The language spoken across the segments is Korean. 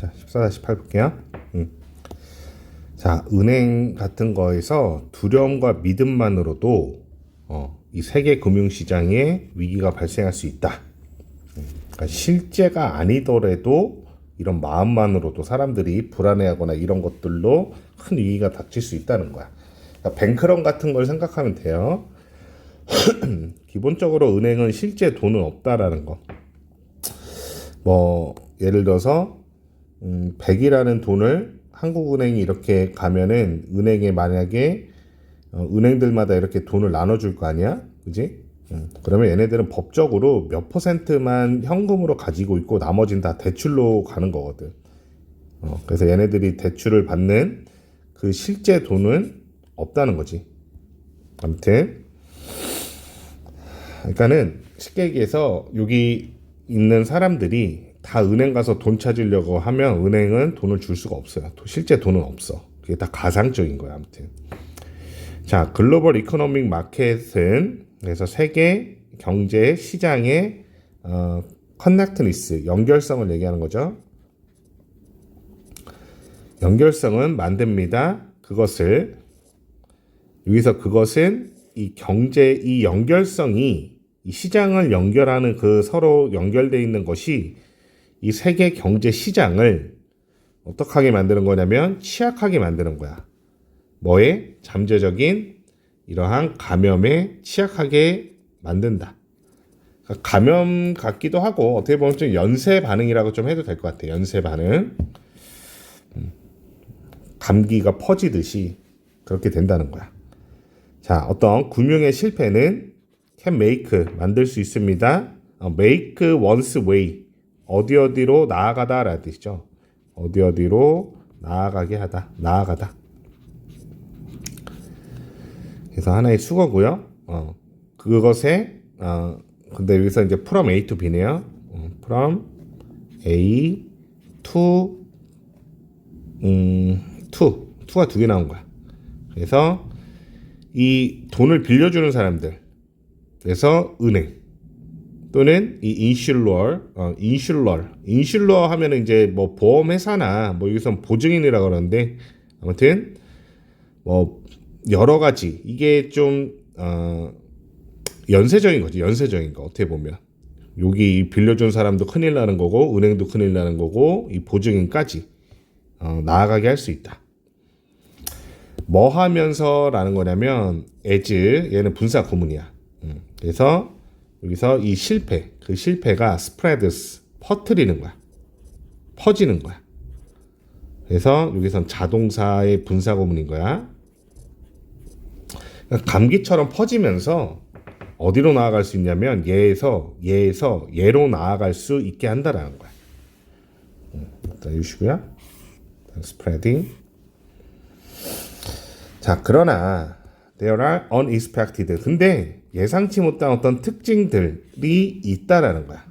자, 14-8 볼게요. 자, 은행 같은 거에서 두려움과 믿음만으로도 이 세계 금융시장에 위기가 발생할 수 있다. 그러니까 실제가 아니더라도 이런 마음만으로도 사람들이 불안해하거나 이런 것들로 큰 위기가 닥칠 수 있다는 거야. 그러니까 뱅크런 같은 걸 생각하면 돼요. 기본적으로 은행은 실제 돈은 없다라는 거. 뭐 예를 들어서 100이라는 돈을 한국은행이 이렇게 가면은 은행에 만약에 은행들마다 이렇게 돈을 나눠줄 거 아니야, 그지? 그러면 얘네들은 법적으로 몇 %만 현금으로 가지고 있고 나머지는 다 대출로 가는 거거든. 그래서 얘네들이 대출을 받는 그 실제 돈은 없다는 거지. 아무튼 그러니까는 쉽게 얘기해서 여기 있는 사람들이 다 은행 가서 돈 찾으려고 하면 은행은 돈을 줄 수가 없어요. 실제 돈은 없어. 그게 다 가상적인 거야. 아무튼 자, 글로벌 이코노믹 마켓은 그래서 세계 경제 시장의 커넥트니스, 연결성을 얘기하는 거죠. 연결성은 만듭니다. 그것을 여기서 그것은 이 경제 이 연결성이 이 시장을 연결하는 그 서로 연결되어 있는 것이 이 세계 경제 시장을 어떻게 하게 만드는 거냐면 취약하게 만드는 거야. 뭐에? 잠재적인 이러한 감염에 취약하게 만든다. 그러니까 감염 같기도 하고 어떻게 보면 좀 연쇄 반응이라고 좀 해도 될 것 같아. 연쇄 반응. 감기가 퍼지듯이 그렇게 된다는 거야. 자, 어떤 금융의 실패는 can make, 만들 수 있습니다. make one's way, 어디로 나아가다 라는 뜻이죠. 어디로 나아가게 하다, 나아가다. 그래서 하나의 수거고요. 그것에 근데 여기서 이제 from A to B네요. from A to to가 두 개 나온 거야. 그래서 이 돈을 빌려주는 사람들, 그래서 은행 또는 이 인슐러 하면은 이제 뭐 보험회사나 뭐 여기서 보증인이라고 그러는데 아무튼 뭐 여러 가지 이게 좀 연쇄적인 거지. 연쇄적인 거 어떻게 보면 여기 빌려준 사람도 큰일 나는 거고 은행도 큰일 나는 거고 이 보증인까지 나아가게 할 수 있다. 뭐 하면서라는 거냐면 as, 얘는 분사 구문이야. 그래서 여기서 이 실패, 그 실패가 spreads, 퍼뜨리는 거야. 퍼지는 거야. 그래서 여기선 자동사의 분사 구문인 거야. 그러니까 감기처럼 퍼지면서 어디로 나아갈 수 있냐면 얘에서 얘로 나아갈 수 있게 한다라는 거야. 일단 유시고요. spreading. 자, 그러나 there are unexpected. 근데 예상치 못한 어떤 특징들이 있다라는 거야.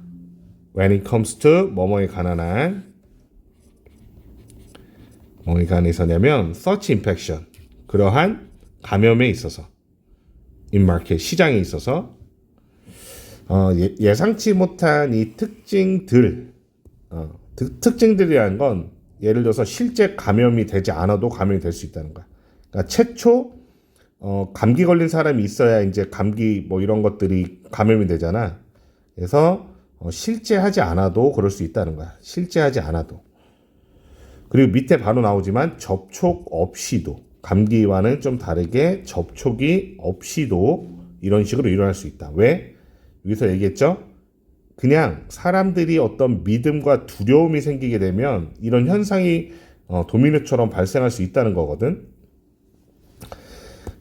When it comes to 뭐뭐에 관한 뭐에 관해서냐면 such infection. 그러한 감염에 있어서 in market 시장에 있어서 예상치 못한 이 특징들 특징들이라는 건 예를 들어서 실제 감염이 되지 않아도 감염이 될 수 있다는 거야. 그러니까 최초 감기 걸린 사람이 있어야 이제 감기 뭐 이런 것들이 감염이 되잖아. 그래서 실제 하지 않아도 그럴 수 있다는 거야. 실제 하지 않아도. 그리고 밑에 바로 나오지만 접촉 없이도 감기와는 좀 다르게 접촉이 없이도 이런 식으로 일어날 수 있다. 왜? 여기서 얘기했죠? 그냥 사람들이 어떤 믿음과 두려움이 생기게 되면 이런 현상이 도미노처럼 발생할 수 있다는 거거든.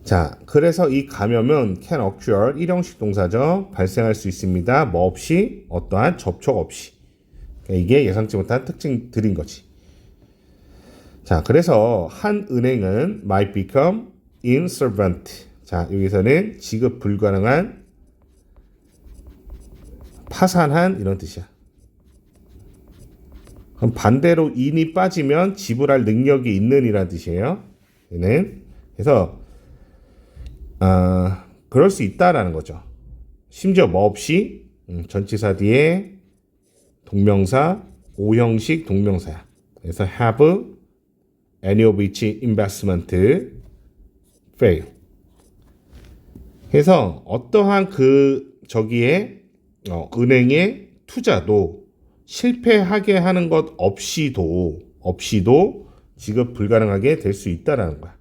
자, 그래서 이 감염은 can occur, 일형식 동사죠. 발생할 수 있습니다. 뭐 없이? 어떠한 접촉 없이. 이게 예상치 못한 특징들인 거지. 자, 그래서 한 은행은 might become insolvent. 자, 여기서는 지급 불가능한, 파산한 이런 뜻이야. 그럼 반대로 in이 빠지면 지불할 능력이 있는 이란 뜻이에요. 얘는. 그래서 그럴 수 있다라는 거죠. 심지어 뭐 없이 전치사 뒤에 동명사, 오형식 동명사야. 그래서 have any of which investment fail. 해서 어떠한 저기에 은행의 투자도 실패하게 하는 것 없이도 지급 불가능하게 될 수 있다라는 거야.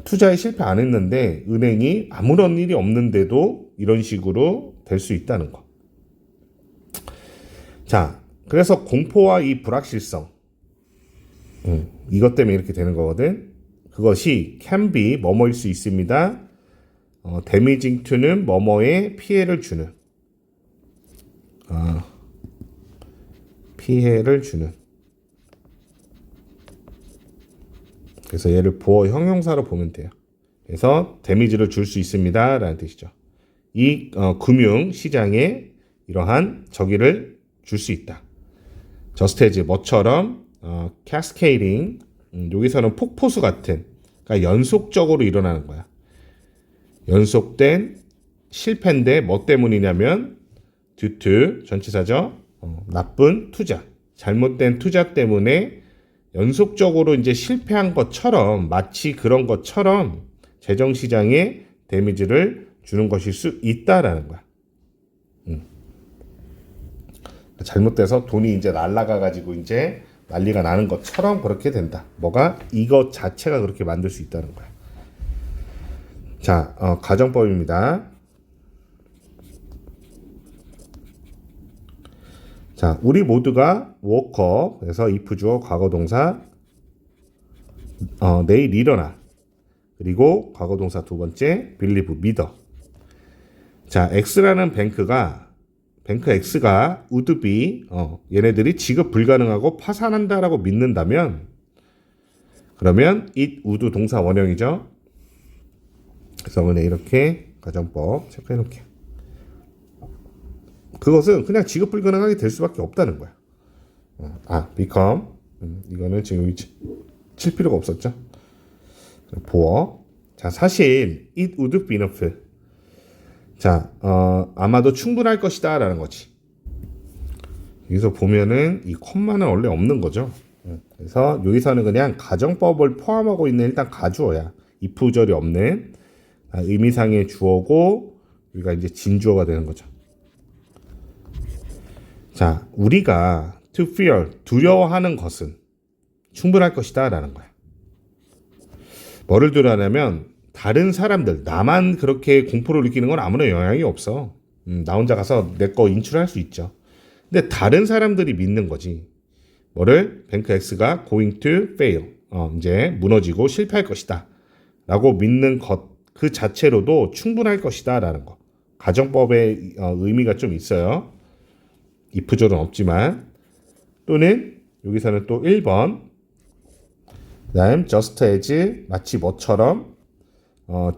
투자에 실패 안 했는데 은행이 아무런 일이 없는데도 이런 식으로 될 수 있다는 거. 자, 그래서 공포와 이 불확실성, 이것 때문에 이렇게 되는 거거든. 그것이 can be 뭐뭐일 수 있습니다. damaging to는 뭐뭐에 피해를 주는, 피해를 주는. 그래서 얘를 보어 형용사로 보면 돼요. 그래서 데미지를 줄 수 있습니다 라는 뜻이죠. 이 금융 시장에 이러한 저기를 줄 수 있다. just as 뭐처럼 cascading, 여기서는 폭포수 같은, 그러니까 연속적으로 일어나는 거야. 연속된 실패인데 뭐 때문이냐면 due to 전치사죠. 나쁜 투자, 잘못된 투자 때문에 연속적으로 이제 실패한 것처럼, 마치 그런 것처럼 재정시장에 데미지를 주는 것일 수 있다라는 거야. 잘못돼서 돈이 이제 날아가가지고 이제 난리가 나는 것처럼 그렇게 된다. 뭐가? 이것 자체가 그렇게 만들 수 있다는 거야. 자, 가정법입니다. 자, 우리 모두가 woke up, 그래서 if 주어 과거동사, 내일 일어나. 그리고 과거동사 두 번째, believe, 믿어. 자, X라는 뱅크 X가 would be, 얘네들이 지급 불가능하고 파산한다라고 믿는다면, 그러면 it would 동사 원형이죠. 그래서 오늘 이렇게 가정법 체크해 놓을게요. 그것은 그냥 지급 불가능하게 될 수밖에 없다는 거야. become, 이거는 지금 칠 필요가 없었죠. 보어. 자, 사실 it would be enough. 자, 아마도 충분할 것이다 라는 거지. 여기서 보면은 이 콤마는 원래 없는 거죠. 그래서 여기서는 그냥 가정법을 포함하고 있는 일단 가주어야. if절이 없는 의미상의 주어고, 여기가 이제 진주어가 되는 거죠. 자, 우리가 to fear, 두려워하는 것은 충분할 것이다 라는 거야. 뭐를 두려워하냐면 다른 사람들, 나만 그렇게 공포를 느끼는 건 아무런 영향이 없어. 나 혼자 가서 내 거 인출할 수 있죠. 근데 다른 사람들이 믿는 거지. 뭐를? 뱅크 X가 going to fail, 이제 무너지고 실패할 것이다 라고 믿는 것 그 자체로도 충분할 것이다 라는 거. 가정법의 의미가 좀 있어요. if절은 없지만. 또는 여기서는 또 1번, 그 다음 just as, 마치 뭐처럼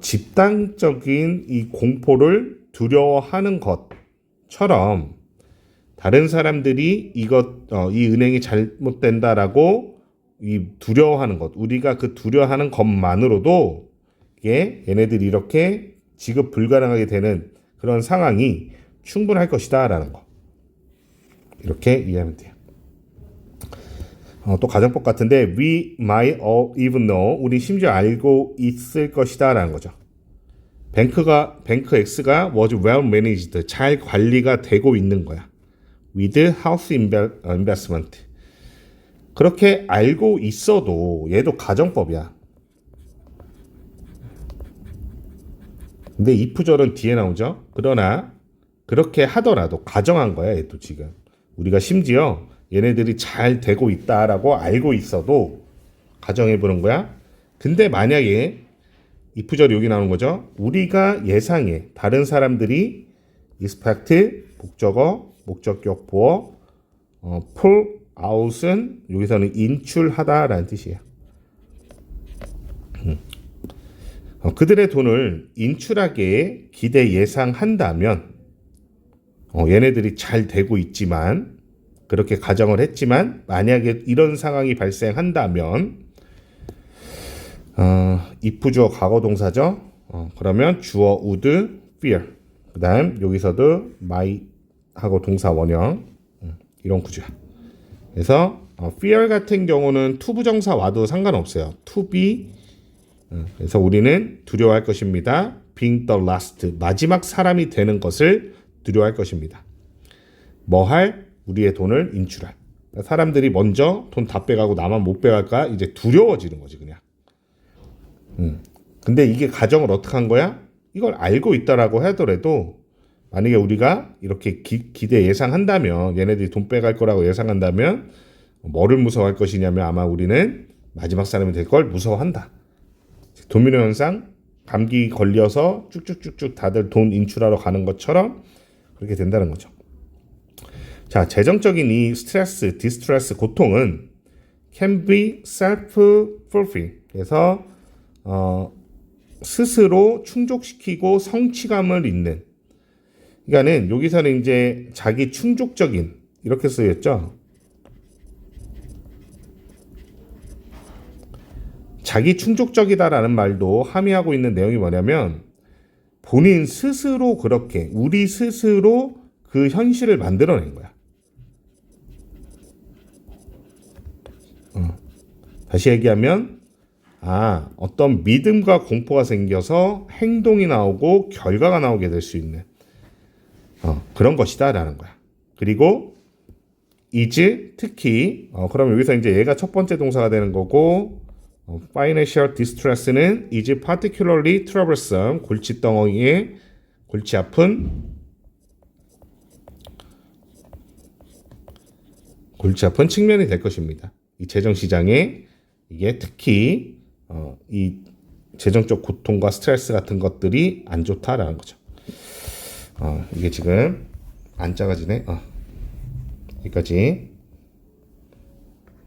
집단적인 이 공포를 두려워하는 것처럼 다른 사람들이 이 은행이 잘못된다라고 이 두려워하는 것, 우리가 그 두려워하는 것만으로도 얘네들이 이렇게 지급 불가능하게 되는 그런 상황이 충분할 것이다 라는 거. 이렇게 이해하면 돼요. 또 가정법 같은데 we might even know, 우리 심지어 알고 있을 것이다 라는 거죠. 뱅크 X가 was well managed, 잘 관리가 되고 있는 거야. with house investment. 그렇게 알고 있어도 얘도 가정법이야. 근데 if절은 뒤에 나오죠. 그러나 그렇게 하더라도 가정한 거야. 얘도 지금 우리가 심지어 얘네들이 잘 되고 있다라고 알고 있어도 가정해 보는 거야. 근데 만약에 if절이 여기 나오는 거죠. 우리가 예상해, 다른 사람들이 expect 목적어, 목적격 보어, pull out은 여기서는 인출하다라는 뜻이에요. 그들의 돈을 인출하게 기대 예상한다면, 얘네들이 잘 되고 있지만, 그렇게 가정을 했지만 만약에 이런 상황이 발생한다면 if 주어 과거 동사죠. 그러면 주어 would fear, 그 다음 여기서도 might 하고 동사 원형, 이런 구조야. 그래서 fear 같은 경우는 to 부정사 와도 상관없어요. to be. 그래서 우리는 두려워할 것입니다. being the last. 마지막 사람이 되는 것을 두려워할 것입니다. 뭐 할? 우리의 돈을 인출할. 사람들이 먼저 돈 다 빼가고 나만 못 빼갈까? 이제 두려워지는 거지 그냥. 근데 이게 가정을 어떻게 한 거야? 이걸 알고 있다라고 하더라도 만약에 우리가 이렇게 기대 예상한다면 얘네들이 돈 빼갈 거라고 예상한다면 뭐를 무서워할 것이냐면 아마 우리는 마지막 사람이 될 걸 무서워한다. 도미노 현상, 감기 걸려서 쭉쭉쭉쭉 다들 돈 인출하러 가는 것처럼 그렇게 된다는 거죠. 자, 재정적인 이 스트레스, 디스트레스, 고통은 can be self-fulfilling. 그래서 스스로 충족시키고 성취감을 잇는. 그러니까는 여기서는 이제 자기 충족적인 이렇게 쓰였죠. 자기 충족적이다라는 말도 함의하고 있는 내용이 뭐냐면 본인 스스로 그렇게 우리 스스로 그 현실을 만들어낸 거야. 다시 얘기하면 어떤 믿음과 공포가 생겨서 행동이 나오고 결과가 나오게 될 수 있는 그런 것이다 라는 거야. 그리고 is 특히 그럼 여기서 이제 얘가 첫 번째 동사가 되는 거고 financial distress는 is particularly troublesome. 골칫덩어리에 골치 아픈 측면이 될 것입니다. 이 재정시장에 이게 특히 이 재정적 고통과 스트레스 같은 것들이 안 좋다라는 거죠. 이게 지금 안 작아지네. 여기까지.